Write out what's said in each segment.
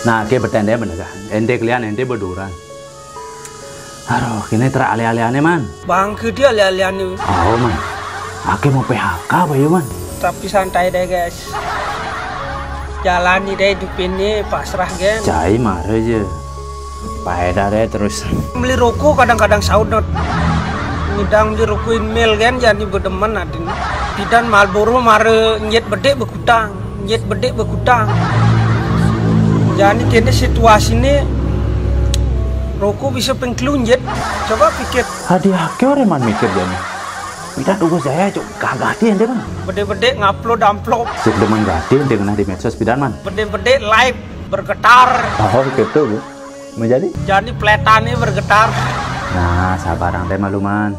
Nah, ke bertanda bener kan? Ente kalian ente berduran. Aduh, kini teralih-alih man. Bang ke dia alih-alih. Oh man, aku mau PHK apa ya man? Tapi santai deh guys. Jalani deh hidup ini pasrah gen. Cai marah aja. Paeda deh terus. Beli rokok kadang-kadang saudot. Ngidang beli rokok email gen jadi berdemen adin. Bidan Marlboro mare nyet bedek bekutang, nyet bedek bekutang. Jadi kini situasi ini rokok bisa pengkelunjet. Coba pikir. Hadiah ke orang man mikir jadi. Bidan tunggu saya cok kagak ente man. Bedek-bedek ngupload amplop. Cek demen gati dengan di medsos bidan man. Bedek-bedek live bergetar. Oh gitu bu. Menjadi? Jadi pletannya bergetar. Nah, sabarang deh maluman.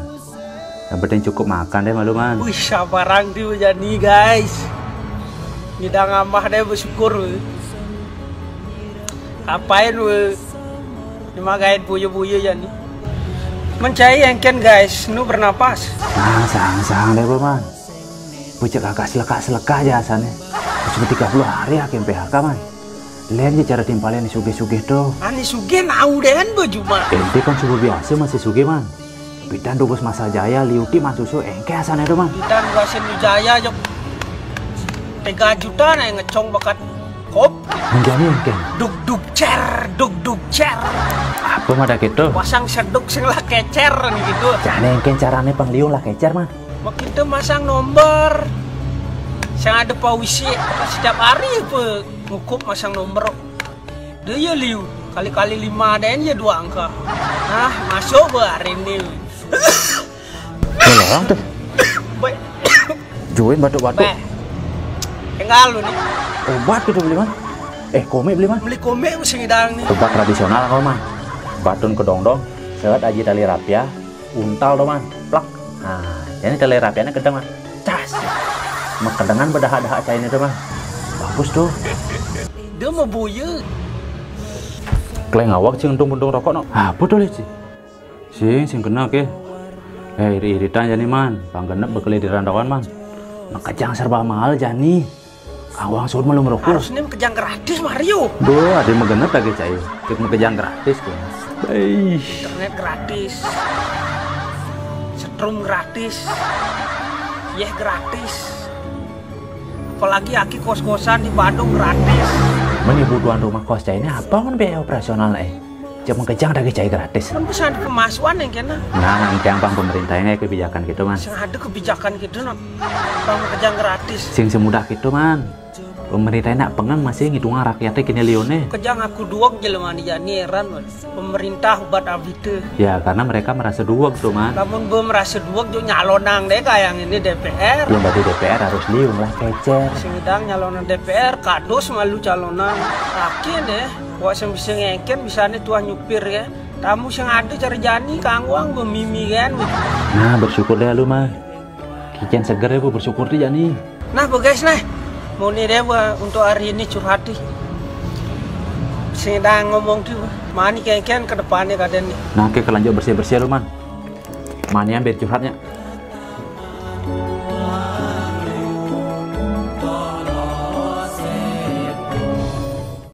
Yang penting cukup makan deh maluman. Wih, sabarang tuh jadi guys. Ngidang amah deh bersyukur. Apain we? Dimagain buyu-buyu jadi. Mencari engken guys, nu bernapas. Nah, sang deh man. Pucuk agak seleka aja asalnya. Cuma 30 hari akhir PHK man. Lihat aja cara timpalnya nih sugih-sugih tuh. Ani sugih nau deh kan baju mah. Ente kan subuh biasa masih sugih man. Bidan dubus masa jaya liuti man susu engke asalnya tuh man. Bidan gasen jaya jok. 3 juta nih ngecong bakat kop. Menjadi engke. Duk cer. Apa mah dah gitu? Pasang seduk sing lah kecer nih gitu. Jangan engke caranya pengliung lah kecer man. Begitu masang nomor. Yang ada pawisi setiap hari apa ngukup masang nomor. Dia liu kali-kali 5 dan ya 2 angka. Nah masuk hari ini. Tolong tuh. Baik. Join batuk-batuk. Tinggal lu nih. Obat gitu beli man. Komik beli man. Beli komik mesti ngidang nih. Obat tradisional kau man. Batun kedong-dong. Sewat aji tali rapia. Untal tuh man. Plak. Nah, ini tali rapianya kedeng man. Cas. Kedengan berdahak-dahak cairnya tuh man. Bagus tuh. Dia mau buaya. Kleng awak sih untung-untung rokok no. Apa tuh lihat sih? Sing kena ke. Iri-iritan jani man. Panggenep bekeli di randawan man. Kejang serba mahal jani. Awang suruh malu merokok. Harusnya kejang gratis Mario. Duh, ada yang menggenep lagi cair. Kita kejang gratis tuh. Internet gratis. Setrum gratis. Gratis. Apalagi aki kos-kosan di Bandung gratis. Menibuduan rumah kos cairnya apa man biaya operasional cuma kejang lagi cair gratis. Kan bisa ada kemasuan yang kena. Nah, yang bang pemerintahnya kebijakan gitu man. Yang ada kebijakan gitu no. Bang kejang gratis. Sing semudah gitu man. Pemerintahnya nak pengen masih ngitungin rakyatnya kini lione. Kejang aku duak jelema di jani heran man. Pemerintah obat abite. Ya karena mereka merasa duak tuh man. Namun gue merasa duak juga nyalonang deh kayak yang ini DPR. Yang berarti DPR harus liung lah kecer. Singidang nyalonan DPR kados malu calonan. Akin deh. Wah yang bisa ngeken bisa nih tuah nyupir ya. Kamu yang ada cari jani kangwang memimi kan. Nah bersyukur deh lu mah. Kican seger ya bu bersyukur deh jani. Nah bu guys nah. Mau nih deh untuk hari ini curhat deh. Sedang ngomong tuh, mani kengken ke depannya kadang nih. Nah, kelanjut bersih-bersih lu man. Mani yang biar curhatnya.